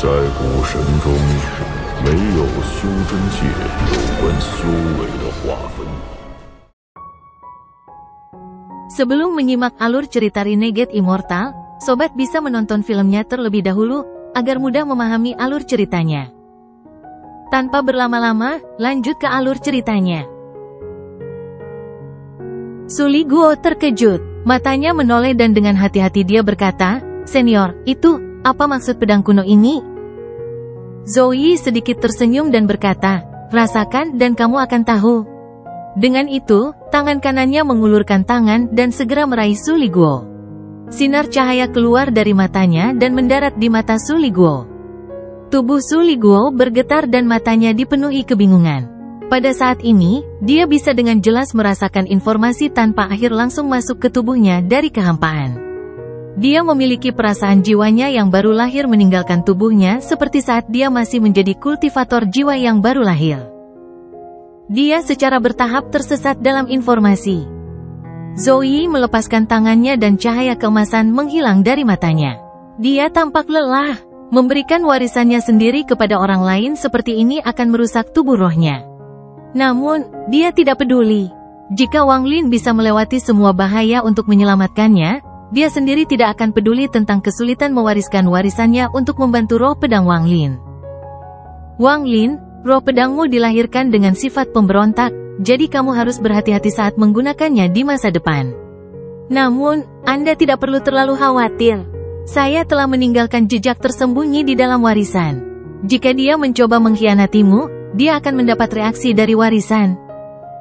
在古神中，没有修真界有关修为的划分。Sebelum menyimak alur cerita Renegade Immortal, sobat bisa menonton filmnya terlebih dahulu, agar mudah memahami alur ceritanya. Tanpa berlama-lama, lanjut ke alur ceritanya. Suli Guo terkejut, matanya menoleh dan dengan hati-hati dia berkata, "Senior, itu, apa maksud pedang kuno ini?" Zoe sedikit tersenyum dan berkata, "Rasakan dan kamu akan tahu." Dengan itu, tangan kanannya mengulurkan tangan dan segera meraih Suli Guo. Sinar cahaya keluar dari matanya dan mendarat di mata Suli Guo. Tubuh Suli Guo bergetar dan matanya dipenuhi kebingungan. Pada saat ini, dia bisa dengan jelas merasakan informasi tanpa akhir langsung masuk ke tubuhnya dari kehampaan. Dia memiliki perasaan jiwanya yang baru lahir meninggalkan tubuhnya seperti saat dia masih menjadi kultivator jiwa yang baru lahir. Dia secara bertahap tersesat dalam informasi. Zoe melepaskan tangannya dan cahaya keemasan menghilang dari matanya. Dia tampak lelah. Memberikan warisannya sendiri kepada orang lain seperti ini akan merusak tubuh rohnya. Namun, dia tidak peduli. Jika Wang Lin bisa melewati semua bahaya untuk menyelamatkannya, dia sendiri tidak akan peduli tentang kesulitan mewariskan warisannya untuk membantu roh pedang Wang Lin. Wang Lin, roh pedangmu dilahirkan dengan sifat pemberontak, jadi kamu harus berhati-hati saat menggunakannya di masa depan. Namun, Anda tidak perlu terlalu khawatir. Saya telah meninggalkan jejak tersembunyi di dalam warisan. Jika dia mencoba mengkhianatimu, dia akan mendapat reaksi dari warisan.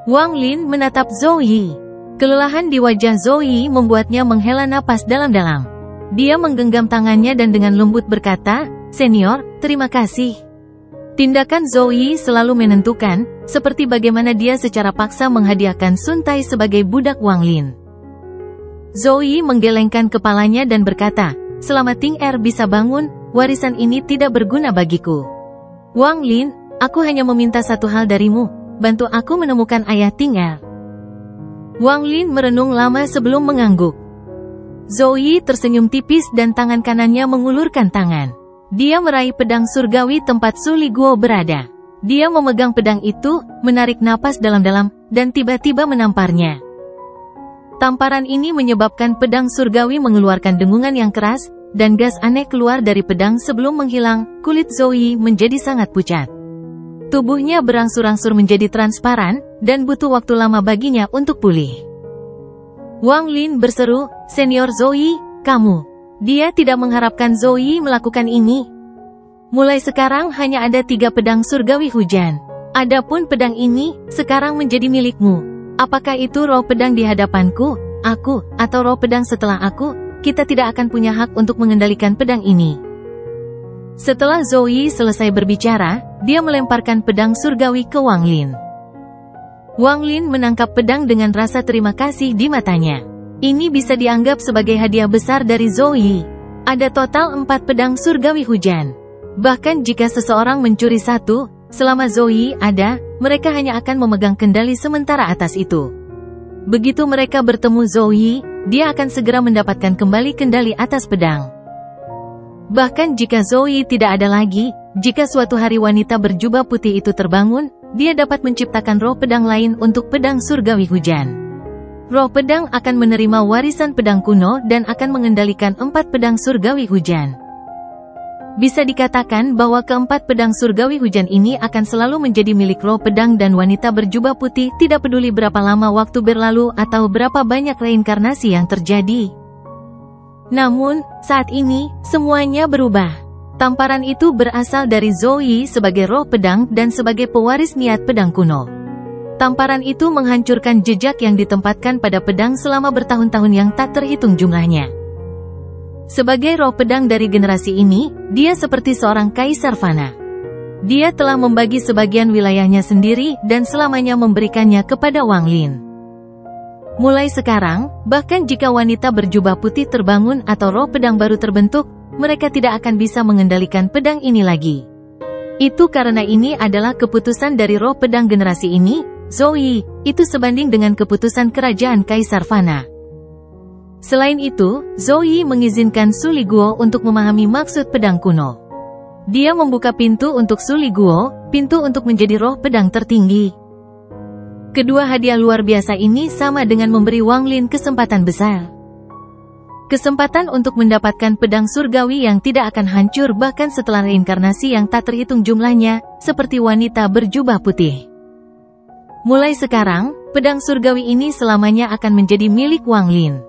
Wang Lin menatap Zoe. Kelelahan di wajah Zoe membuatnya menghela napas dalam-dalam. Dia menggenggam tangannya dan dengan lembut berkata, "Senior, terima kasih." Tindakan Zoe selalu menentukan, seperti bagaimana dia secara paksa menghadiahkan Sun Tai sebagai budak Wang Lin. Zoe menggelengkan kepalanya dan berkata, "Selama Ting Er bisa bangun, warisan ini tidak berguna bagiku. Wang Lin, aku hanya meminta satu hal darimu, bantu aku menemukan ayah Ting Er." Wang Lin merenung lama sebelum mengangguk. Zoe tersenyum tipis dan tangan kanannya mengulurkan tangan. Dia meraih pedang surgawi tempat Suli Guo berada. Dia memegang pedang itu, menarik napas dalam-dalam, dan tiba-tiba menamparnya. Tamparan ini menyebabkan pedang surgawi mengeluarkan dengungan yang keras, dan gas aneh keluar dari pedang sebelum menghilang. Kulit Zoe menjadi sangat pucat. Tubuhnya berangsur-angsur menjadi transparan, dan butuh waktu lama baginya untuk pulih. Wang Lin berseru, "Senior Zoe, kamu." Dia tidak mengharapkan Zoe melakukan ini. Mulai sekarang hanya ada 3 pedang surgawi hujan. Adapun pedang ini, sekarang menjadi milikmu. Apakah itu roh pedang di hadapanku, aku, atau roh pedang setelah aku, kita tidak akan punya hak untuk mengendalikan pedang ini. Setelah Zoe selesai berbicara, dia melemparkan pedang surgawi ke Wang Lin. Wang Lin menangkap pedang dengan rasa terima kasih di matanya. Ini bisa dianggap sebagai hadiah besar dari Zoe. Ada total 4 pedang surgawi hujan. Bahkan jika seseorang mencuri satu, selama Zoe ada, mereka hanya akan memegang kendali sementara atas itu. Begitu mereka bertemu Zoe, dia akan segera mendapatkan kembali kendali atas pedang. Bahkan jika Zoe tidak ada lagi, jika suatu hari wanita berjubah putih itu terbangun, dia dapat menciptakan roh pedang lain untuk pedang surgawi hujan. Roh pedang akan menerima warisan pedang kuno dan akan mengendalikan 4 pedang surgawi hujan. Bisa dikatakan bahwa keempat pedang surgawi hujan ini akan selalu menjadi milik roh pedang dan wanita berjubah putih, tidak peduli berapa lama waktu berlalu atau berapa banyak reinkarnasi yang terjadi. Namun, saat ini, semuanya berubah. Tamparan itu berasal dari Zoe sebagai roh pedang dan sebagai pewaris niat pedang kuno. Tamparan itu menghancurkan jejak yang ditempatkan pada pedang selama bertahun-tahun yang tak terhitung jumlahnya. Sebagai roh pedang dari generasi ini, dia seperti seorang kaisar fana. Dia telah membagi sebagian wilayahnya sendiri dan selamanya memberikannya kepada Wang Lin. Mulai sekarang, bahkan jika wanita berjubah putih terbangun atau roh pedang baru terbentuk, mereka tidak akan bisa mengendalikan pedang ini lagi. Itu karena ini adalah keputusan dari roh pedang generasi ini, Zoe, itu sebanding dengan keputusan kerajaan Kaisar Fana. Selain itu, Zoe mengizinkan Suli Guo untuk memahami maksud pedang kuno. Dia membuka pintu untuk Su Liguo, pintu untuk menjadi roh pedang tertinggi. Kedua hadiah luar biasa ini sama dengan memberi Wang Lin kesempatan besar. Kesempatan untuk mendapatkan pedang surgawi yang tidak akan hancur bahkan setelah reinkarnasi yang tak terhitung jumlahnya, seperti wanita berjubah putih. Mulai sekarang, pedang surgawi ini selamanya akan menjadi milik Wang Lin.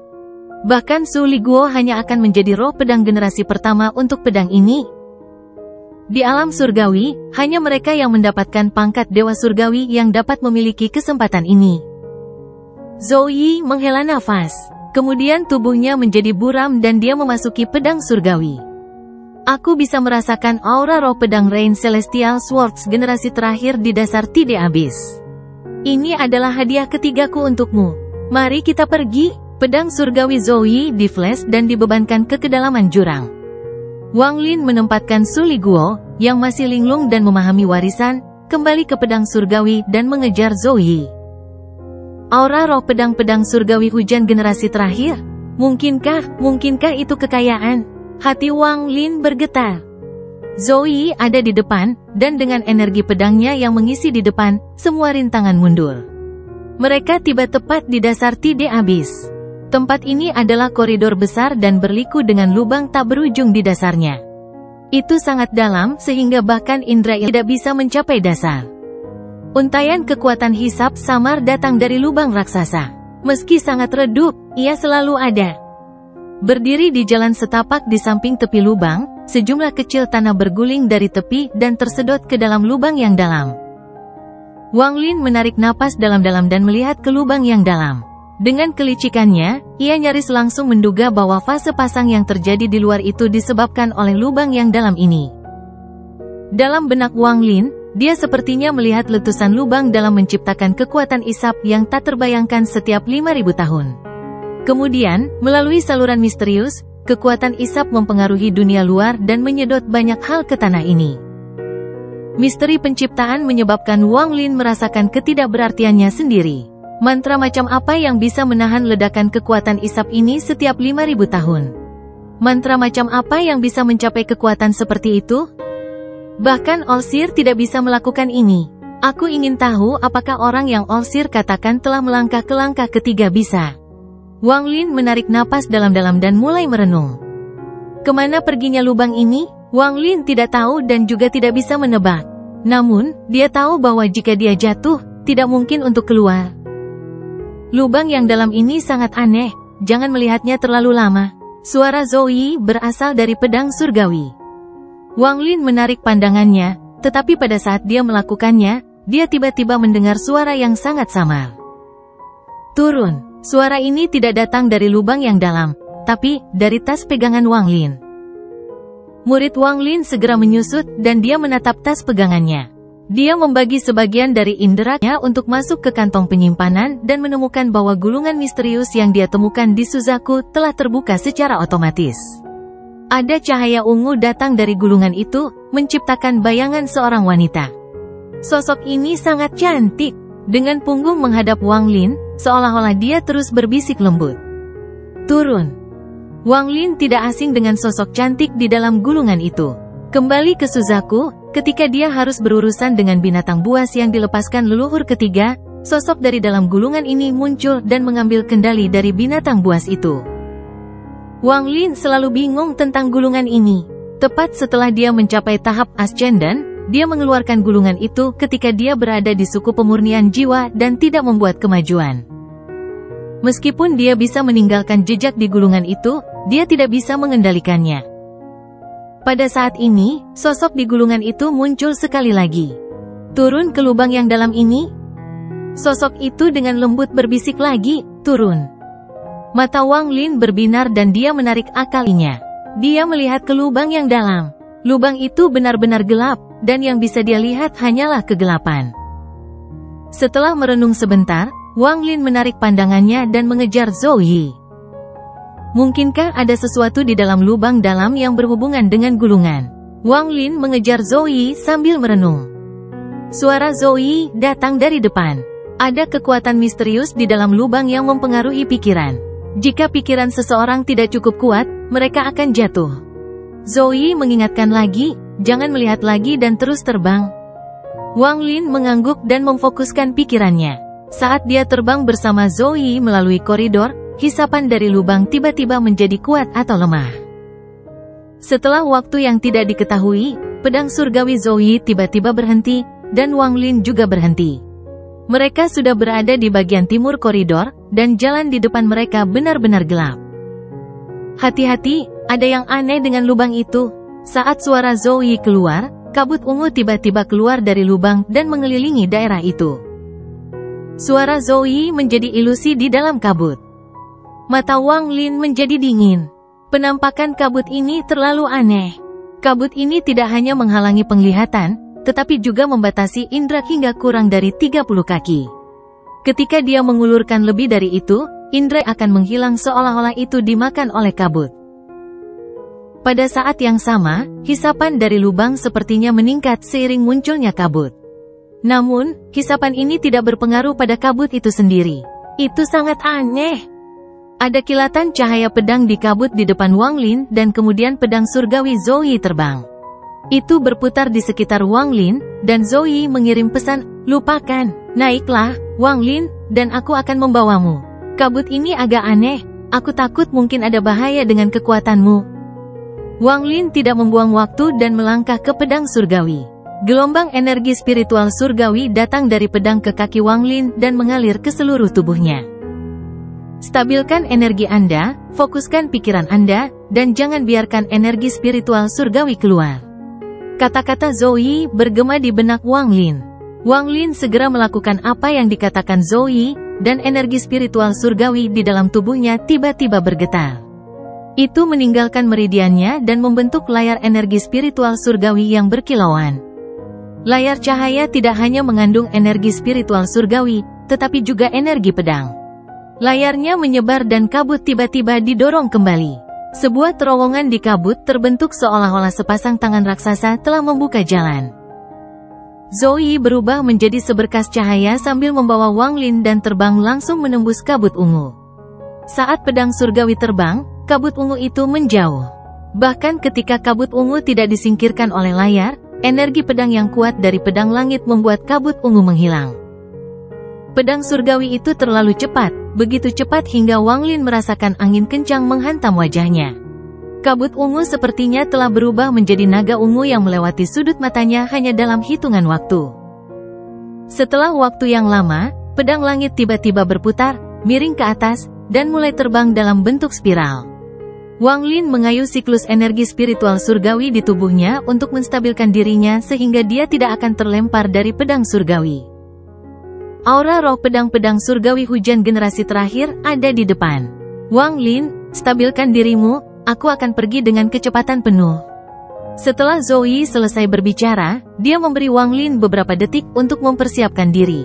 Bahkan Su Liguo hanya akan menjadi roh pedang generasi pertama untuk pedang ini. Di alam surgawi, hanya mereka yang mendapatkan pangkat dewa surgawi yang dapat memiliki kesempatan ini. Zhou Yi menghela nafas. Kemudian tubuhnya menjadi buram dan dia memasuki pedang surgawi. Aku bisa merasakan aura roh pedang Rain Celestial Swords generasi terakhir di dasar Tide Abyss. Ini adalah hadiah ketigaku untukmu. Mari kita pergi. Pedang surgawi Zhou Yi di-flash dan dibebankan ke kedalaman jurang. Wang Lin menempatkan Su Liguo, yang masih linglung dan memahami warisan, kembali ke pedang surgawi dan mengejar Zhou Yi. Aura roh pedang-pedang surgawi hujan generasi terakhir? Mungkinkah itu kekayaan? Hati Wang Lin bergetar. Zhou Yi ada di depan, dan dengan energi pedangnya yang mengisi di depan, semua rintangan mundur. Mereka tiba tepat di dasar Tide Abyss. Tempat ini adalah koridor besar dan berliku dengan lubang tak berujung di dasarnya. Itu sangat dalam sehingga bahkan indera tidak bisa mencapai dasar. Untaian kekuatan hisap samar datang dari lubang raksasa. Meski sangat redup, ia selalu ada. Berdiri di jalan setapak di samping tepi lubang, sejumlah kecil tanah berguling dari tepi dan tersedot ke dalam lubang yang dalam. Wang Lin menarik napas dalam-dalam dan melihat ke lubang yang dalam. Dengan kelicikannya, ia nyaris langsung menduga bahwa fase pasang yang terjadi di luar itu disebabkan oleh lubang yang dalam ini. Dalam benak Wang Lin, dia sepertinya melihat letusan lubang dalam menciptakan kekuatan isap yang tak terbayangkan setiap 5.000 tahun. Kemudian, melalui saluran misterius, kekuatan isap mempengaruhi dunia luar dan menyedot banyak hal ke tanah ini. Misteri penciptaan menyebabkan Wang Lin merasakan ketidakberartiannya sendiri. Mantra macam apa yang bisa menahan ledakan kekuatan isap ini setiap 5.000 tahun? Mantra macam apa yang bisa mencapai kekuatan seperti itu? Bahkan Olsir tidak bisa melakukan ini. Aku ingin tahu apakah orang yang Olsir katakan telah melangkah ke langkah ketiga bisa. Wang Lin menarik napas dalam-dalam dan mulai merenung. Kemana perginya lubang ini? Wang Lin tidak tahu dan juga tidak bisa menebak. Namun, dia tahu bahwa jika dia jatuh, tidak mungkin untuk keluar. Lubang yang dalam ini sangat aneh, jangan melihatnya terlalu lama. Suara Zhou Yi berasal dari pedang surgawi. Wang Lin menarik pandangannya, tetapi pada saat dia melakukannya, dia tiba-tiba mendengar suara yang sangat samar. Turun. Suara ini tidak datang dari lubang yang dalam, tapi dari tas pegangan Wang Lin. Murid Wang Lin segera menyusut dan dia menatap tas pegangannya. Dia membagi sebagian dari inderanya untuk masuk ke kantong penyimpanan dan menemukan bahwa gulungan misterius yang dia temukan di Suzaku telah terbuka secara otomatis. Ada cahaya ungu datang dari gulungan itu, menciptakan bayangan seorang wanita. Sosok ini sangat cantik. Dengan punggung menghadap Wang Lin, seolah-olah dia terus berbisik lembut. Turun. Wang Lin tidak asing dengan sosok cantik di dalam gulungan itu. Kembali ke Suzaku, ketika dia harus berurusan dengan binatang buas yang dilepaskan leluhur ketiga, sosok dari dalam gulungan ini muncul dan mengambil kendali dari binatang buas itu. Wang Lin selalu bingung tentang gulungan ini. Tepat setelah dia mencapai tahap Ascendant, dia mengeluarkan gulungan itu ketika dia berada di suku pemurnian jiwa dan tidak membuat kemajuan. Meskipun dia bisa meninggalkan jejak di gulungan itu, dia tidak bisa mengendalikannya. Pada saat ini, sosok di gulungan itu muncul sekali lagi. Turun ke lubang yang dalam ini. Sosok itu dengan lembut berbisik lagi, turun. Mata Wang Lin berbinar dan dia menarik akalinya. Dia melihat ke lubang yang dalam. Lubang itu benar-benar gelap, dan yang bisa dia lihat hanyalah kegelapan. Setelah merenung sebentar, Wang Lin menarik pandangannya dan mengejar Zhou Yi. Mungkinkah ada sesuatu di dalam lubang dalam yang berhubungan dengan gulungan? Wang Lin mengejar Zhou Yi sambil merenung. Suara Zhou Yi datang dari depan. Ada kekuatan misterius di dalam lubang yang mempengaruhi pikiran. Jika pikiran seseorang tidak cukup kuat, mereka akan jatuh. Zoe mengingatkan lagi, jangan melihat lagi dan terus terbang. Wang Lin mengangguk dan memfokuskan pikirannya. Saat dia terbang bersama Zoe melalui koridor, hisapan dari lubang tiba-tiba menjadi kuat atau lemah. Setelah waktu yang tidak diketahui, pedang surgawi Zoe tiba-tiba berhenti, dan Wang Lin juga berhenti. Mereka sudah berada di bagian timur koridor, dan jalan di depan mereka benar-benar gelap. Hati-hati, ada yang aneh dengan lubang itu. Saat suara Zoe keluar, kabut ungu tiba-tiba keluar dari lubang dan mengelilingi daerah itu. Suara Zoe menjadi ilusi di dalam kabut. Mata Wang Lin menjadi dingin. Penampakan kabut ini terlalu aneh. Kabut ini tidak hanya menghalangi penglihatan, tetapi juga membatasi indera hingga kurang dari 30 kaki. Ketika dia mengulurkan lebih dari itu, indera akan menghilang seolah-olah itu dimakan oleh kabut. Pada saat yang sama, hisapan dari lubang sepertinya meningkat seiring munculnya kabut. Namun, hisapan ini tidak berpengaruh pada kabut itu sendiri. Itu sangat aneh. Ada kilatan cahaya pedang di kabut di depan Wang Lin dan kemudian pedang surgawi Zoe terbang. Itu berputar di sekitar Wang Lin, dan Zoe mengirim pesan, lupakan, naiklah, Wang Lin, dan aku akan membawamu. Kabut ini agak aneh, aku takut mungkin ada bahaya dengan kekuatanmu. Wang Lin tidak membuang waktu dan melangkah ke pedang surgawi. Gelombang energi spiritual surgawi datang dari pedang ke kaki Wang Lin dan mengalir ke seluruh tubuhnya. Stabilkan energi Anda, fokuskan pikiran Anda, dan jangan biarkan energi spiritual surgawi keluar. Kata-kata Zoe bergema di benak Wang Lin. Wang Lin segera melakukan apa yang dikatakan Zoe, dan energi spiritual surgawi di dalam tubuhnya tiba-tiba bergetar. Itu meninggalkan meridiannya dan membentuk layar energi spiritual surgawi yang berkilauan. Layar cahaya tidak hanya mengandung energi spiritual surgawi, tetapi juga energi pedang. Layarnya menyebar dan kabut tiba-tiba didorong kembali. Sebuah terowongan di kabut terbentuk seolah-olah sepasang tangan raksasa telah membuka jalan. Zoe berubah menjadi seberkas cahaya sambil membawa Wang Lin dan terbang langsung menembus kabut ungu. Saat pedang surgawi terbang, kabut ungu itu menjauh. Bahkan ketika kabut ungu tidak disingkirkan oleh layar, energi pedang yang kuat dari pedang langit membuat kabut ungu menghilang. Pedang surgawi itu terlalu cepat, begitu cepat hingga Wang Lin merasakan angin kencang menghantam wajahnya. Kabut ungu sepertinya telah berubah menjadi naga ungu yang melewati sudut matanya hanya dalam hitungan waktu. Setelah waktu yang lama, pedang langit tiba-tiba berputar, miring ke atas, dan mulai terbang dalam bentuk spiral. Wang Lin mengayuh siklus energi spiritual surgawi di tubuhnya untuk menstabilkan dirinya sehingga dia tidak akan terlempar dari pedang surgawi. Aura roh pedang-pedang surgawi hujan generasi terakhir ada di depan. Wang Lin, stabilkan dirimu, aku akan pergi dengan kecepatan penuh. Setelah Zoe selesai berbicara, dia memberi Wang Lin beberapa detik untuk mempersiapkan diri.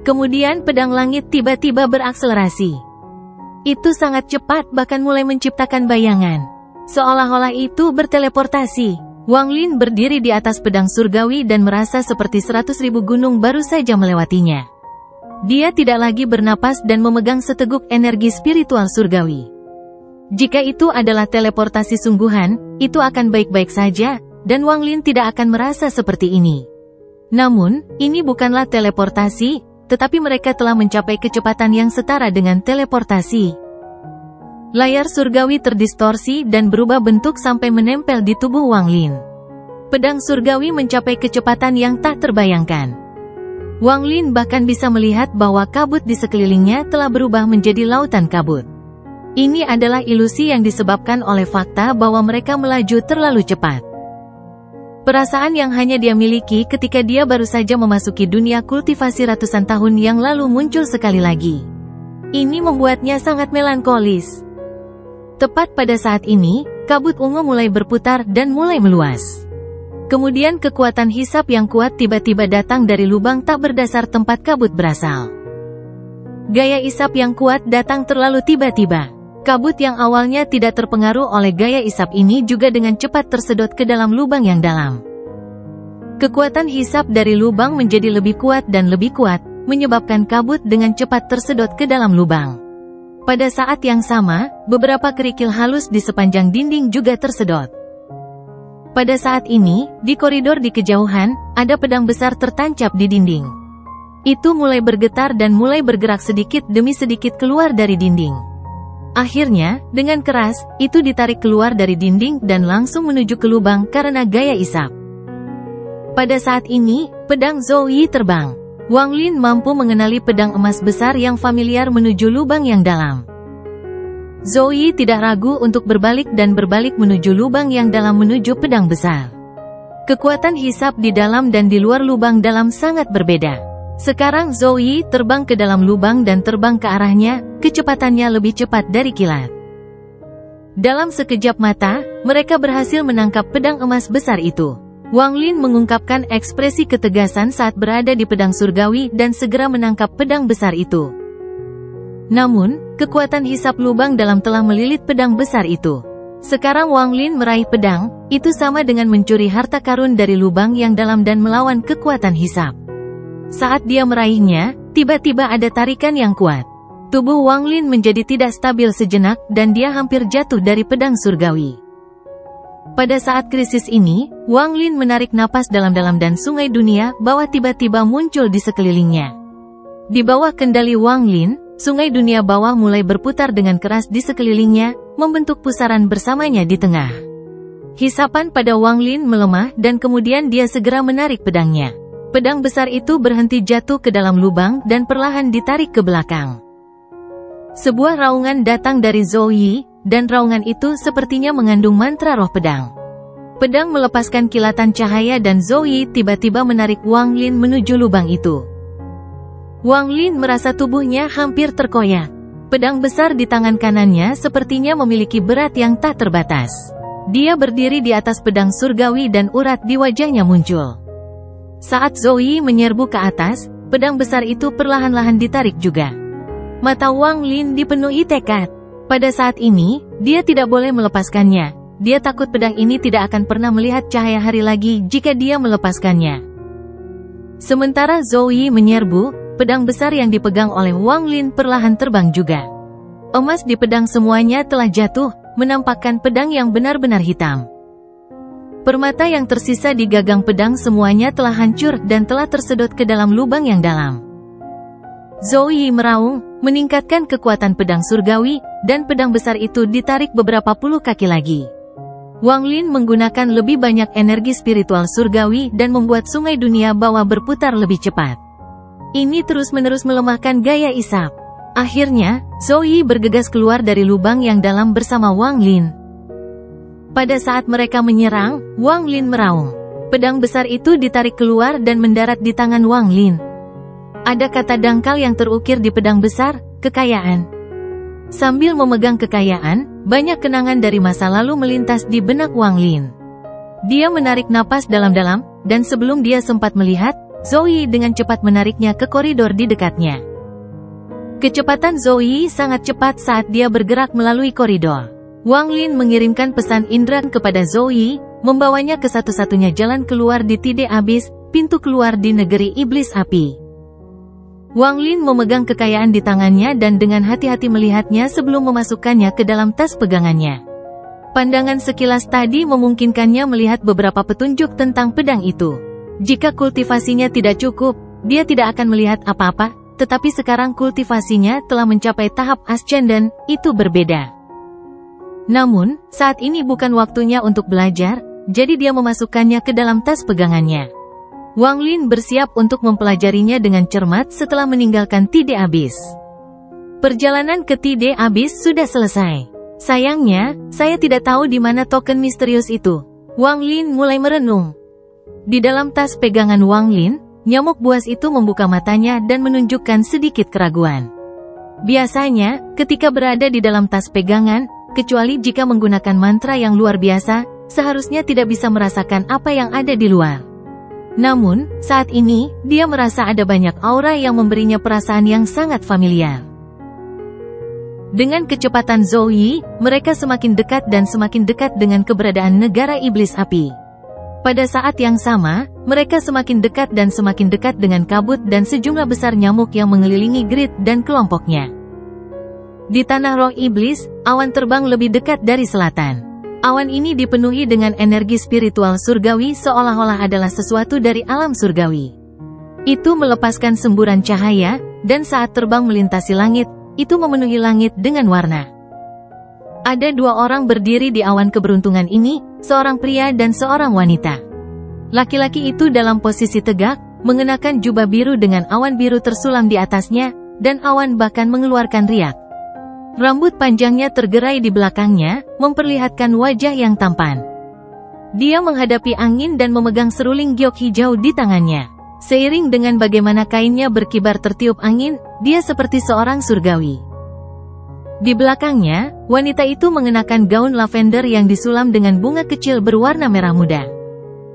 Kemudian pedang langit tiba-tiba berakselerasi. Itu sangat cepat bahkan mulai menciptakan bayangan. Seolah-olah itu berteleportasi. Wang Lin berdiri di atas pedang surgawi dan merasa seperti 100.000 gunung baru saja melewatinya. Dia tidak lagi bernapas dan memegang seteguk energi spiritual surgawi. Jika itu adalah teleportasi sungguhan, itu akan baik-baik saja, dan Wang Lin tidak akan merasa seperti ini. Namun, ini bukanlah teleportasi, tetapi mereka telah mencapai kecepatan yang setara dengan teleportasi. Layar surgawi terdistorsi dan berubah bentuk sampai menempel di tubuh Wang Lin. Pedang surgawi mencapai kecepatan yang tak terbayangkan. Wang Lin bahkan bisa melihat bahwa kabut di sekelilingnya telah berubah menjadi lautan kabut. Ini adalah ilusi yang disebabkan oleh fakta bahwa mereka melaju terlalu cepat. Perasaan yang hanya dia miliki ketika dia baru saja memasuki dunia kultivasi ratusan tahun yang lalu muncul sekali lagi. Ini membuatnya sangat melankolis. Tepat pada saat ini, kabut ungu mulai berputar dan mulai meluas. Kemudian kekuatan hisap yang kuat tiba-tiba datang dari lubang tak berdasar tempat kabut berasal. Gaya isap yang kuat datang terlalu tiba-tiba. Kabut yang awalnya tidak terpengaruh oleh gaya isap ini juga dengan cepat tersedot ke dalam lubang yang dalam. Kekuatan hisap dari lubang menjadi lebih kuat dan lebih kuat, menyebabkan kabut dengan cepat tersedot ke dalam lubang. Pada saat yang sama, beberapa kerikil halus di sepanjang dinding juga tersedot. Pada saat ini, di koridor di kejauhan, ada pedang besar tertancap di dinding. Itu mulai bergetar dan mulai bergerak sedikit demi sedikit keluar dari dinding. Akhirnya, dengan keras, itu ditarik keluar dari dinding dan langsung menuju ke lubang karena gaya isap. Pada saat ini, pedang Zhou Yi terbang. Wang Lin mampu mengenali pedang emas besar yang familiar menuju lubang yang dalam. Zhou Yi tidak ragu untuk berbalik dan berbalik menuju lubang yang dalam menuju pedang besar. Kekuatan hisap di dalam dan di luar lubang dalam sangat berbeda. Sekarang Zhou Yi terbang ke dalam lubang dan terbang ke arahnya, kecepatannya lebih cepat dari kilat. Dalam sekejap mata, mereka berhasil menangkap pedang emas besar itu. Wang Lin mengungkapkan ekspresi ketegasan saat berada di pedang surgawi dan segera menangkap pedang besar itu. Namun, kekuatan hisap lubang dalam telah melilit pedang besar itu. Sekarang Wang Lin meraih pedang, itu sama dengan mencuri harta karun dari lubang yang dalam dan melawan kekuatan hisap. Saat dia meraihnya, tiba-tiba ada tarikan yang kuat. Tubuh Wang Lin menjadi tidak stabil sejenak dan dia hampir jatuh dari pedang surgawi. Pada saat krisis ini, Wang Lin menarik napas dalam-dalam dan sungai dunia bawah tiba-tiba muncul di sekelilingnya. Di bawah kendali Wang Lin, sungai dunia bawah mulai berputar dengan keras di sekelilingnya, membentuk pusaran bersamanya di tengah. Hisapan pada Wang Lin melemah dan kemudian dia segera menarik pedangnya. Pedang besar itu berhenti jatuh ke dalam lubang dan perlahan ditarik ke belakang. Sebuah raungan datang dari Zhou Yi, dan raungan itu sepertinya mengandung mantra roh pedang. Pedang melepaskan kilatan cahaya dan Zhou Yi tiba-tiba menarik Wang Lin menuju lubang itu. Wang Lin merasa tubuhnya hampir terkoyak. Pedang besar di tangan kanannya sepertinya memiliki berat yang tak terbatas. Dia berdiri di atas pedang surgawi dan urat di wajahnya muncul. Saat Zhou Yi menyerbu ke atas, pedang besar itu perlahan-lahan ditarik juga. Mata Wang Lin dipenuhi tekad. Pada saat ini, dia tidak boleh melepaskannya. Dia takut pedang ini tidak akan pernah melihat cahaya hari lagi jika dia melepaskannya. Sementara Zhou Yi menyerbu, pedang besar yang dipegang oleh Wang Lin perlahan terbang juga. Emas di pedang semuanya telah jatuh, menampakkan pedang yang benar-benar hitam. Permata yang tersisa di gagang pedang semuanya telah hancur dan telah tersedot ke dalam lubang yang dalam. Zhou Yi meraung, meningkatkan kekuatan pedang surgawi, dan pedang besar itu ditarik beberapa puluh kaki lagi. Wang Lin menggunakan lebih banyak energi spiritual surgawi dan membuat sungai dunia bawah berputar lebih cepat. Ini terus-menerus melemahkan gaya isap. Akhirnya, Zhou Yi bergegas keluar dari lubang yang dalam bersama Wang Lin. Pada saat mereka menyerang, Wang Lin meraung. Pedang besar itu ditarik keluar dan mendarat di tangan Wang Lin. Ada kata dangkal yang terukir di pedang besar, kekayaan. Sambil memegang kekayaan, banyak kenangan dari masa lalu melintas di benak Wang Lin. Dia menarik napas dalam-dalam, dan sebelum dia sempat melihat, Zhou Yi dengan cepat menariknya ke koridor di dekatnya. Kecepatan Zhou Yi sangat cepat saat dia bergerak melalui koridor. Wang Lin mengirimkan pesan indra kepada Zhou Yi, membawanya ke satu-satunya jalan keluar di Tide Abyss, pintu keluar di negeri iblis api. Wang Lin memegang kekayaan di tangannya dan dengan hati-hati melihatnya sebelum memasukkannya ke dalam tas pegangannya. Pandangan sekilas tadi memungkinkannya melihat beberapa petunjuk tentang pedang itu. Jika kultivasinya tidak cukup, dia tidak akan melihat apa-apa, tetapi sekarang kultivasinya telah mencapai tahap ascendant, itu berbeda. Namun, saat ini bukan waktunya untuk belajar, jadi dia memasukkannya ke dalam tas pegangannya. Wang Lin bersiap untuk mempelajarinya dengan cermat setelah meninggalkan Tide Abyss. Perjalanan ke Tide Abyss sudah selesai. Sayangnya, saya tidak tahu di mana token misterius itu. Wang Lin mulai merenung. Di dalam tas pegangan Wang Lin, nyamuk buas itu membuka matanya dan menunjukkan sedikit keraguan. Biasanya, ketika berada di dalam tas pegangan, kecuali jika menggunakan mantra yang luar biasa, seharusnya tidak bisa merasakan apa yang ada di luar. Namun, saat ini, dia merasa ada banyak aura yang memberinya perasaan yang sangat familiar. Dengan kecepatan Zhou Yi, mereka semakin dekat dan semakin dekat dengan keberadaan negara iblis api. Pada saat yang sama, mereka semakin dekat dan semakin dekat dengan kabut dan sejumlah besar nyamuk yang mengelilingi Grid dan kelompoknya. Di tanah roh iblis, awan terbang lebih dekat dari selatan. Awan ini dipenuhi dengan energi spiritual surgawi seolah-olah adalah sesuatu dari alam surgawi. Itu melepaskan semburan cahaya, dan saat terbang melintasi langit, itu memenuhi langit dengan warna. Ada dua orang berdiri di awan keberuntungan ini, seorang pria dan seorang wanita. Laki-laki itu dalam posisi tegak, mengenakan jubah biru dengan awan biru tersulam di atasnya, dan awan bahkan mengeluarkan riak. Rambut panjangnya tergerai di belakangnya, memperlihatkan wajah yang tampan. Dia menghadapi angin dan memegang seruling giok hijau di tangannya. Seiring dengan bagaimana kainnya berkibar tertiup angin, dia seperti seorang surgawi. Di belakangnya, wanita itu mengenakan gaun lavender yang disulam dengan bunga kecil berwarna merah muda.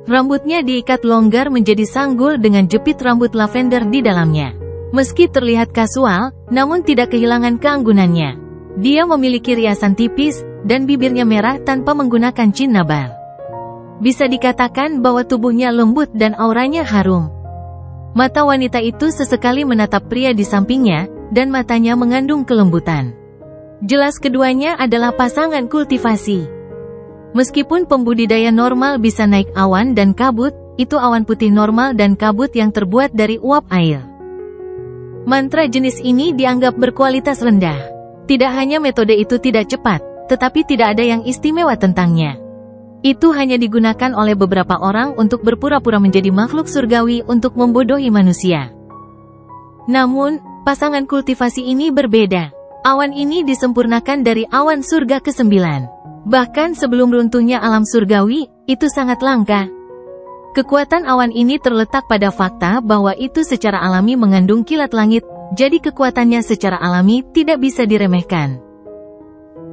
Rambutnya diikat longgar menjadi sanggul dengan jepit rambut lavender di dalamnya. Meski terlihat kasual, namun tidak kehilangan keanggunannya. Dia memiliki riasan tipis, dan bibirnya merah tanpa menggunakan cinnamon. Bisa dikatakan bahwa tubuhnya lembut dan auranya harum. Mata wanita itu sesekali menatap pria di sampingnya, dan matanya mengandung kelembutan. Jelas keduanya adalah pasangan kultivasi. Meskipun pembudidaya normal bisa naik awan dan kabut, itu awan putih normal dan kabut yang terbuat dari uap air. Mantra jenis ini dianggap berkualitas rendah. Tidak hanya metode itu tidak cepat, tetapi tidak ada yang istimewa tentangnya. Itu hanya digunakan oleh beberapa orang untuk berpura-pura menjadi makhluk surgawi untuk membodohi manusia. Namun, pasangan kultivasi ini berbeda. Awan ini disempurnakan dari awan surga ke-9. Bahkan sebelum runtuhnya alam surgawi, itu sangat langka. Kekuatan awan ini terletak pada fakta bahwa itu secara alami mengandung kilat langit, jadi kekuatannya secara alami tidak bisa diremehkan.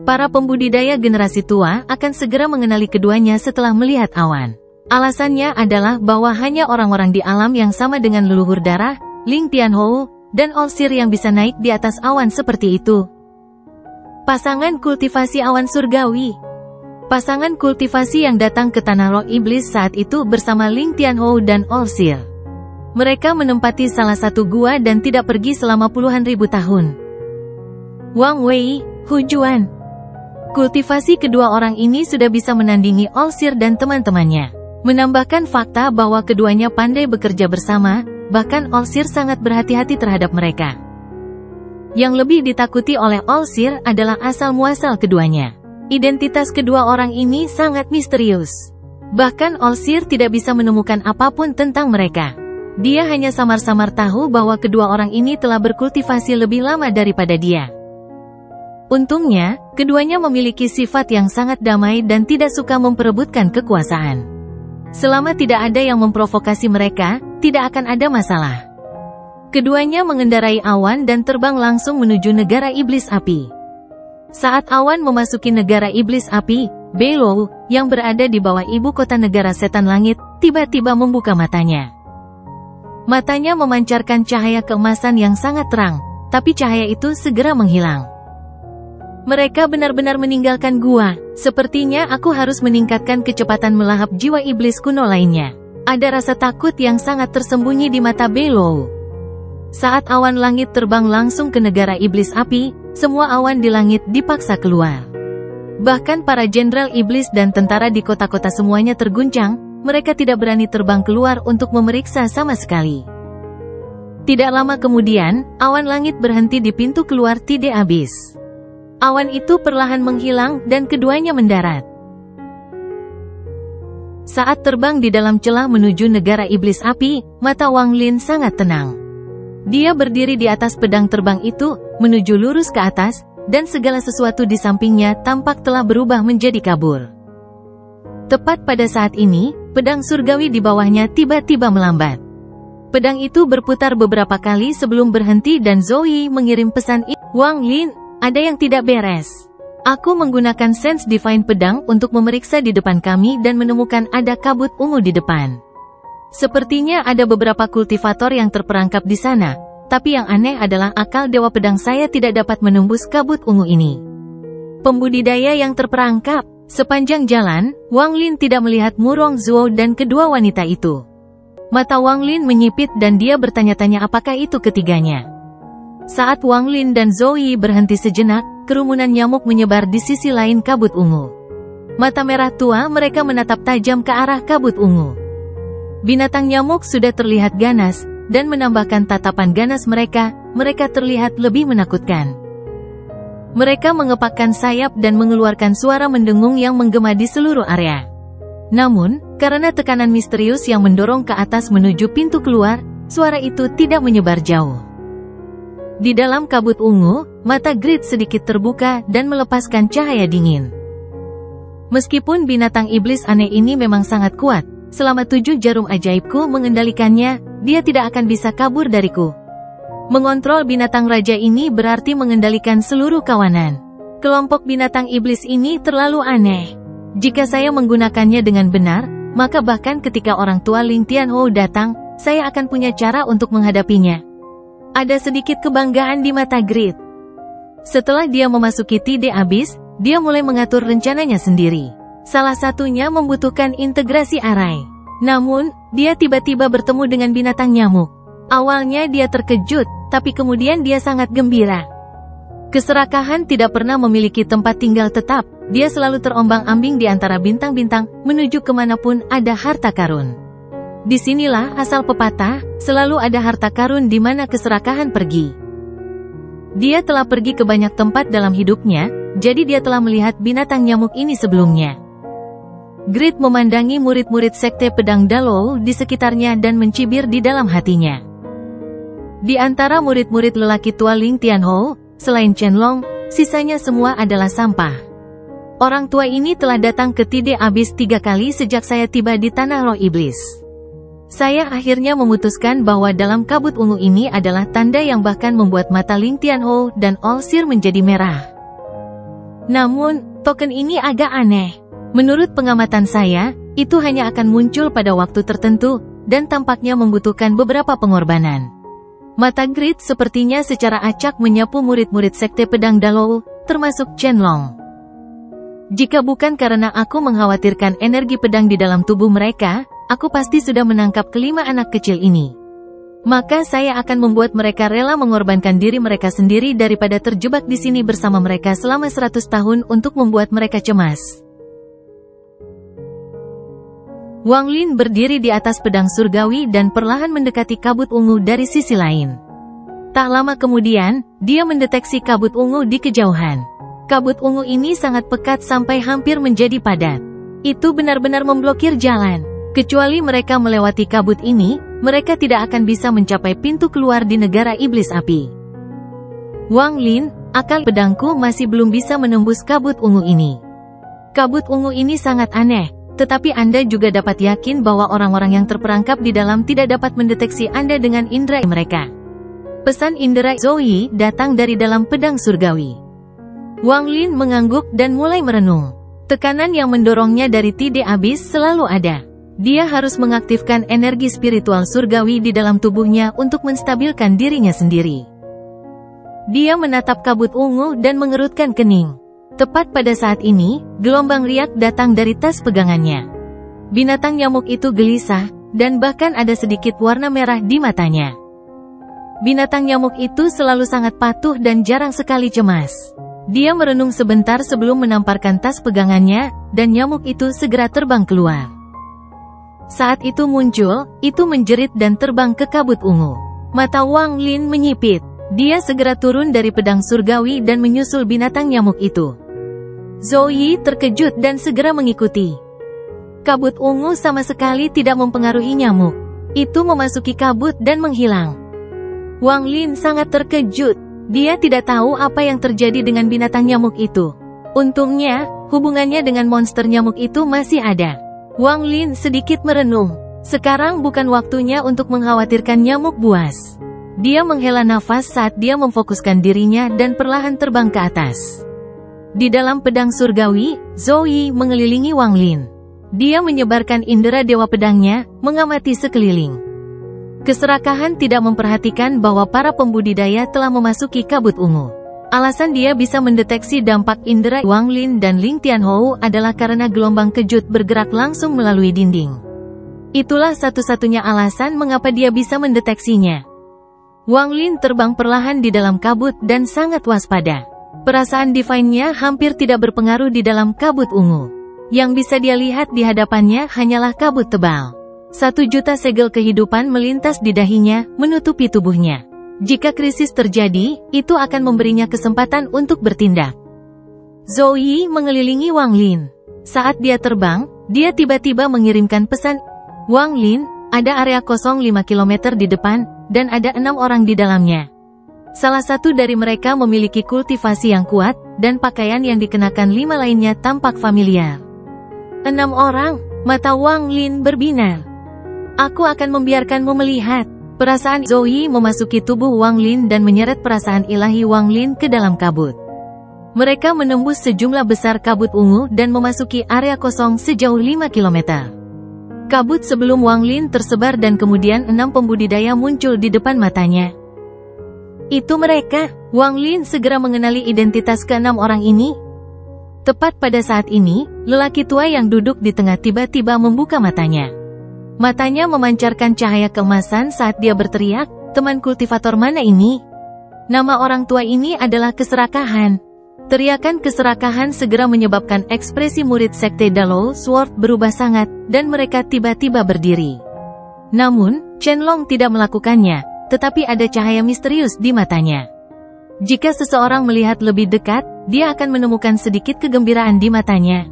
Para pembudidaya generasi tua akan segera mengenali keduanya setelah melihat awan. Alasannya adalah bahwa hanya orang-orang di alam yang sama dengan leluhur darah, Ling Tianhou, dan Olsir yang bisa naik di atas awan seperti itu. Pasangan kultivasi awan surgawi. Pasangan kultivasi yang datang ke tanah roh iblis saat itu bersama Ling Tianhou dan Olsir. Mereka menempati salah satu gua dan tidak pergi selama puluhan ribu tahun. Wang Wei, Hu Juan. Kultivasi kedua orang ini sudah bisa menandingi Olsir dan teman-temannya. Menambahkan fakta bahwa keduanya pandai bekerja bersama, bahkan Olsir sangat berhati-hati terhadap mereka. Yang lebih ditakuti oleh Olsir adalah asal-muasal keduanya. Identitas kedua orang ini sangat misterius. Bahkan Olsir tidak bisa menemukan apapun tentang mereka. Dia hanya samar-samar tahu bahwa kedua orang ini telah berkultivasi lebih lama daripada dia. Untungnya, keduanya memiliki sifat yang sangat damai dan tidak suka memperebutkan kekuasaan. Selama tidak ada yang memprovokasi mereka, tidak akan ada masalah. Keduanya mengendarai awan dan terbang langsung menuju negara iblis api. Saat awan memasuki negara iblis api, Beilou, yang berada di bawah ibu kota negara setan langit, tiba-tiba membuka matanya. Matanya memancarkan cahaya keemasan yang sangat terang, tapi cahaya itu segera menghilang. Mereka benar-benar meninggalkan gua. Sepertinya aku harus meningkatkan kecepatan melahap jiwa iblis kuno lainnya. Ada rasa takut yang sangat tersembunyi di mata Beilou. Saat awan langit terbang langsung ke negara iblis api, semua awan di langit dipaksa keluar. Bahkan para jenderal iblis dan tentara di kota-kota semuanya terguncang. Mereka tidak berani terbang keluar untuk memeriksa sama sekali. Tidak lama kemudian, awan langit berhenti di pintu keluar Tide Abyss. Awan itu perlahan menghilang dan keduanya mendarat. Saat terbang di dalam celah menuju negara iblis api, mata Wang Lin sangat tenang. Dia berdiri di atas pedang terbang itu, menuju lurus ke atas, dan segala sesuatu di sampingnya tampak telah berubah menjadi kabur. Tepat pada saat ini, pedang surgawi di bawahnya tiba-tiba melambat. Pedang itu berputar beberapa kali sebelum berhenti dan Zoe mengirim pesan ini. Wang Lin, ada yang tidak beres. Aku menggunakan Sense Divine pedang untuk memeriksa di depan kami dan menemukan ada kabut ungu di depan. Sepertinya ada beberapa kultivator yang terperangkap di sana, tapi yang aneh adalah akal dewa pedang saya tidak dapat menembus kabut ungu ini. Pembudidaya yang terperangkap. Sepanjang jalan, Wang Lin tidak melihat Murong Zuo dan kedua wanita itu. Mata Wang Lin menyipit dan dia bertanya-tanya apakah itu ketiganya. Saat Wang Lin dan Zoe berhenti sejenak, kerumunan nyamuk menyebar di sisi lain kabut ungu. mata merah tua mereka menatap tajam ke arah kabut ungu. Binatang nyamuk sudah terlihat ganas, dan menambahkan tatapan ganas mereka terlihat lebih menakutkan. Mereka mengepakkan sayap dan mengeluarkan suara mendengung yang menggema di seluruh area. Namun, karena tekanan misterius yang mendorong ke atas menuju pintu keluar, suara itu tidak menyebar jauh. Di dalam kabut ungu, mata Grid sedikit terbuka dan melepaskan cahaya dingin. Meskipun binatang iblis aneh ini memang sangat kuat, selama 7 jarum ajaibku mengendalikannya, dia tidak akan bisa kabur dariku. Mengontrol binatang raja ini berarti mengendalikan seluruh kawanan. Kelompok binatang iblis ini terlalu aneh. Jika saya menggunakannya dengan benar, maka bahkan ketika orang tua Ling Tianhou datang, saya akan punya cara untuk menghadapinya. Ada sedikit kebanggaan di mata Grid. Setelah dia memasuki Tide Abyss, dia mulai mengatur rencananya sendiri. Salah satunya membutuhkan integrasi arai. Namun, dia tiba-tiba bertemu dengan binatang nyamuk. Awalnya dia terkejut, tapi kemudian dia sangat gembira. Keserakahan tidak pernah memiliki tempat tinggal tetap, dia selalu terombang-ambing di antara bintang-bintang, menuju kemanapun ada harta karun. Disinilah asal pepatah, selalu ada harta karun di mana keserakahan pergi. Dia telah pergi ke banyak tempat dalam hidupnya, jadi dia telah melihat binatang nyamuk ini sebelumnya. Grid memandangi murid-murid sekte pedang Dalou di sekitarnya dan mencibir di dalam hatinya. Di antara murid-murid lelaki tua Ling Tianhou, selain Chen-Long, sisanya semua adalah sampah. Orang tua ini telah datang ke Tide Abyss 3 kali sejak saya tiba di Tanah Roh Iblis. Saya akhirnya memutuskan bahwa dalam kabut ungu ini adalah tanda yang bahkan membuat mata Ling Tianhou dan All-Seer menjadi merah. Namun, token ini agak aneh. Menurut pengamatan saya, itu hanya akan muncul pada waktu tertentu, dan tampaknya membutuhkan beberapa pengorbanan. Mata Grid sepertinya secara acak menyapu murid-murid sekte pedang Dalou, termasuk Chen-Long. Jika bukan karena aku mengkhawatirkan energi pedang di dalam tubuh mereka, aku pasti sudah menangkap kelima anak kecil ini. Maka saya akan membuat mereka rela mengorbankan diri mereka sendiri daripada terjebak di sini bersama mereka selama 100 tahun untuk membuat mereka cemas. Wang Lin berdiri di atas pedang surgawi dan perlahan mendekati kabut ungu dari sisi lain. Tak lama kemudian, dia mendeteksi kabut ungu di kejauhan. Kabut ungu ini sangat pekat sampai hampir menjadi padat. Itu benar-benar memblokir jalan. Kecuali mereka melewati kabut ini, mereka tidak akan bisa mencapai pintu keluar di negara iblis api. Wang Lin, akal pedangku masih belum bisa menembus kabut ungu ini. Kabut ungu ini sangat aneh. Tetapi Anda juga dapat yakin bahwa orang-orang yang terperangkap di dalam tidak dapat mendeteksi Anda dengan indera mereka. Pesan indera Zoe datang dari dalam pedang surgawi. Wang Lin mengangguk dan mulai merenung. Tekanan yang mendorongnya dari Tide Abyss selalu ada. Dia harus mengaktifkan energi spiritual surgawi di dalam tubuhnya untuk menstabilkan dirinya sendiri. Dia menatap kabut ungu dan mengerutkan kening. Tepat pada saat ini, gelombang riak datang dari tas pegangannya. Binatang nyamuk itu gelisah, dan bahkan ada sedikit warna merah di matanya. Binatang nyamuk itu selalu sangat patuh dan jarang sekali cemas. Dia merenung sebentar sebelum menamparkan tas pegangannya, dan nyamuk itu segera terbang keluar. Saat itu muncul, itu menjerit dan terbang ke kabut ungu. Mata Wang Lin menyipit. Dia segera turun dari pedang surgawi dan menyusul binatang nyamuk itu. Zoe terkejut dan segera mengikuti. Kabut ungu sama sekali tidak mempengaruhi nyamuk. Itu memasuki kabut dan menghilang. Wang Lin sangat terkejut. Dia tidak tahu apa yang terjadi dengan binatang nyamuk itu. Untungnya, hubungannya dengan monster nyamuk itu masih ada. Wang Lin sedikit merenung. Sekarang bukan waktunya untuk mengkhawatirkan nyamuk buas. Dia menghela nafas saat dia memfokuskan dirinya dan perlahan terbang ke atas. Di dalam pedang surgawi, Zoe mengelilingi Wang Lin. Dia menyebarkan indera dewa pedangnya, mengamati sekeliling. Keserakahan tidak memperhatikan bahwa para pembudidaya telah memasuki kabut ungu. Alasan dia bisa mendeteksi dampak indera Wang Lin dan Ling Tianhou adalah karena gelombang kejut bergerak langsung melalui dinding. Itulah satu-satunya alasan mengapa dia bisa mendeteksinya. Wang Lin terbang perlahan di dalam kabut dan sangat waspada. Perasaan divine-nya hampir tidak berpengaruh di dalam kabut ungu. Yang bisa dia lihat di hadapannya hanyalah kabut tebal. 1.000.000 segel kehidupan melintas di dahinya, menutupi tubuhnya. Jika krisis terjadi, itu akan memberinya kesempatan untuk bertindak. Zoe mengelilingi Wang Lin. Saat dia terbang, dia tiba-tiba mengirimkan pesan, Wang Lin, ada area kosong 5 km di depan, dan ada 6 orang di dalamnya. Salah satu dari mereka memiliki kultivasi yang kuat, dan pakaian yang dikenakan 5 lainnya tampak familiar. 6 orang, mata Wang Lin berbinar. Aku akan membiarkanmu melihat. Perasaan Zoe memasuki tubuh Wang Lin dan menyeret perasaan ilahi Wang Lin ke dalam kabut. Mereka menembus sejumlah besar kabut ungu dan memasuki area kosong sejauh 5 km. Kabut sebelum Wang Lin tersebar dan kemudian 6 pembudidaya muncul di depan matanya. Itu mereka. Wang Lin segera mengenali identitas ke-6 orang ini. Tepat pada saat ini, lelaki tua yang duduk di tengah tiba-tiba membuka matanya. Matanya memancarkan cahaya keemasan saat dia berteriak, teman kultivator mana ini? Nama orang tua ini adalah Keserakahan. Teriakan keserakahan segera menyebabkan ekspresi murid Sekte Dalo Sword berubah sangat, dan mereka tiba-tiba berdiri. Namun, Chen-Long tidak melakukannya, tetapi ada cahaya misterius di matanya. Jika seseorang melihat lebih dekat, dia akan menemukan sedikit kegembiraan di matanya.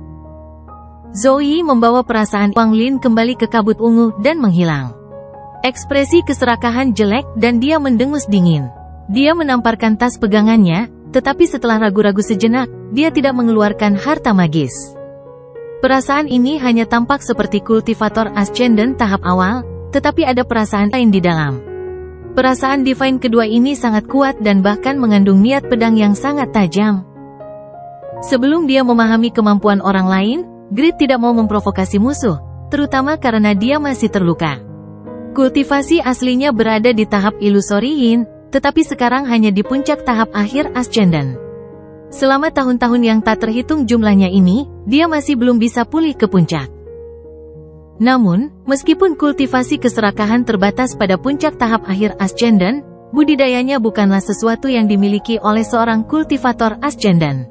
Zoe membawa perasaan Wang Lin kembali ke kabut ungu dan menghilang. Ekspresi keserakahan jelek dan dia mendengus dingin. Dia menamparkan tas pegangannya, tetapi setelah ragu-ragu sejenak, dia tidak mengeluarkan harta magis. Perasaan ini hanya tampak seperti kultivator Ascendant tahap awal, tetapi ada perasaan lain di dalam. Perasaan divine kedua ini sangat kuat dan bahkan mengandung niat pedang yang sangat tajam. Sebelum dia memahami kemampuan orang lain, Grid tidak mau memprovokasi musuh, terutama karena dia masih terluka. Kultivasi aslinya berada di tahap Illusory Yin, tetapi sekarang hanya di puncak tahap akhir Ascendant. Selama tahun-tahun yang tak terhitung jumlahnya ini, dia masih belum bisa pulih ke puncak. Namun, meskipun kultivasi keserakahan terbatas pada puncak tahap akhir Ascendant, budidayanya bukanlah sesuatu yang dimiliki oleh seorang kultivator Ascendant.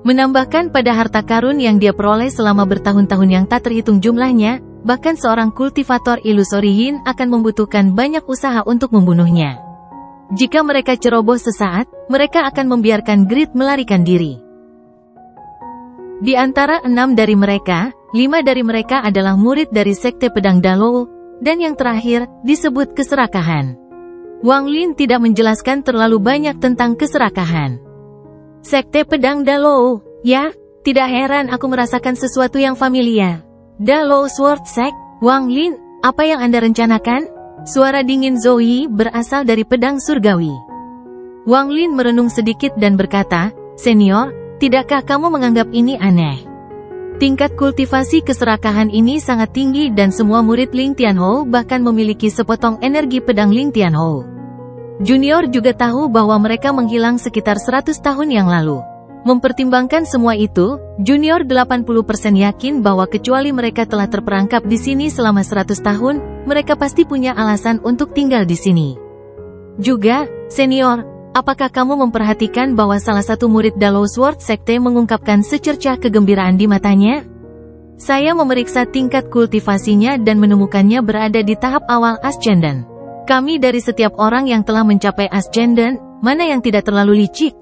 Menambahkan pada harta karun yang dia peroleh selama bertahun-tahun yang tak terhitung jumlahnya, bahkan seorang kultivator Illusory Yin akan membutuhkan banyak usaha untuk membunuhnya. Jika mereka ceroboh sesaat, mereka akan membiarkan Grid melarikan diri. Di antara 6 dari mereka, 5 dari mereka adalah murid dari Sekte Pedang Dalo, dan yang terakhir, disebut Keserakahan. Wang Lin tidak menjelaskan terlalu banyak tentang Keserakahan. Sekte Pedang Dalo, ya, tidak heran aku merasakan sesuatu yang familiar. Dalo Sword Sect, Wang Lin, apa yang Anda rencanakan? Suara dingin Zoe berasal dari pedang surgawi. Wang Lin merenung sedikit dan berkata, Senior, tidakkah kamu menganggap ini aneh? Tingkat kultivasi keserakahan ini sangat tinggi dan semua murid Ling Tianhou bahkan memiliki sepotong energi pedang Ling Tianhou. Junior juga tahu bahwa mereka menghilang sekitar 100 tahun yang lalu. Mempertimbangkan semua itu, Junior 80% yakin bahwa kecuali mereka telah terperangkap di sini selama 100 tahun, mereka pasti punya alasan untuk tinggal di sini. Juga, Senior, apakah kamu memperhatikan bahwa salah satu murid Dalo Sword Sekte mengungkapkan secercah kegembiraan di matanya? Saya memeriksa tingkat kultivasinya dan menemukannya berada di tahap awal Ascendant. Kami dari setiap orang yang telah mencapai Ascendant, mana yang tidak terlalu licik?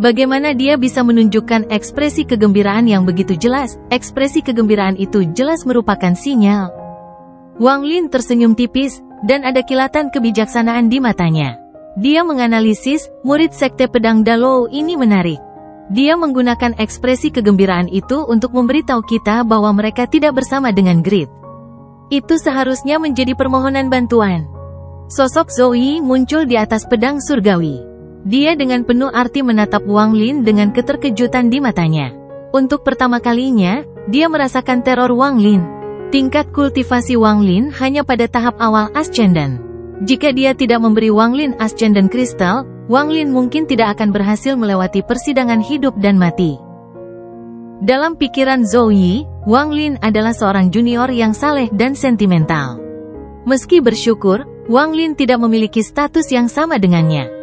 Bagaimana dia bisa menunjukkan ekspresi kegembiraan yang begitu jelas? Ekspresi kegembiraan itu jelas merupakan sinyal. Wang Lin tersenyum tipis, dan ada kilatan kebijaksanaan di matanya. Dia menganalisis, murid Sekte Pedang Dalo ini menarik. Dia menggunakan ekspresi kegembiraan itu untuk memberitahu kita bahwa mereka tidak bersama dengan Grid. Itu seharusnya menjadi permohonan bantuan. Sosok Zoe muncul di atas pedang surgawi. Dia dengan penuh arti menatap Wang Lin dengan keterkejutan di matanya. Untuk pertama kalinya, dia merasakan teror Wang Lin. Tingkat kultivasi Wang Lin hanya pada tahap awal Ascendant. Jika dia tidak memberi Wang Lin Ascendant Crystal, Wang Lin mungkin tidak akan berhasil melewati persidangan hidup dan mati. Dalam pikiran Zoe, Wang Lin adalah seorang junior yang saleh dan sentimental. Meski bersyukur, Wang Lin tidak memiliki status yang sama dengannya.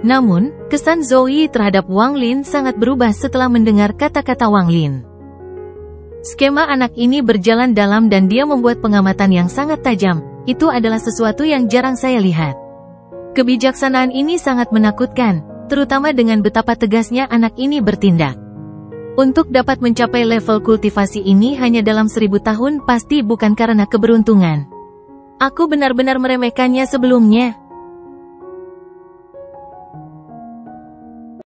Namun, kesan Zoe terhadap Wang Lin sangat berubah setelah mendengar kata-kata Wang Lin. Skema anak ini berjalan dalam dan dia membuat pengamatan yang sangat tajam. Itu adalah sesuatu yang jarang saya lihat. Kebijaksanaan ini sangat menakutkan, terutama dengan betapa tegasnya anak ini bertindak. Untuk dapat mencapai level kultivasi ini hanya dalam 1000 tahun pasti bukan karena keberuntungan. Aku benar-benar meremehkannya sebelumnya.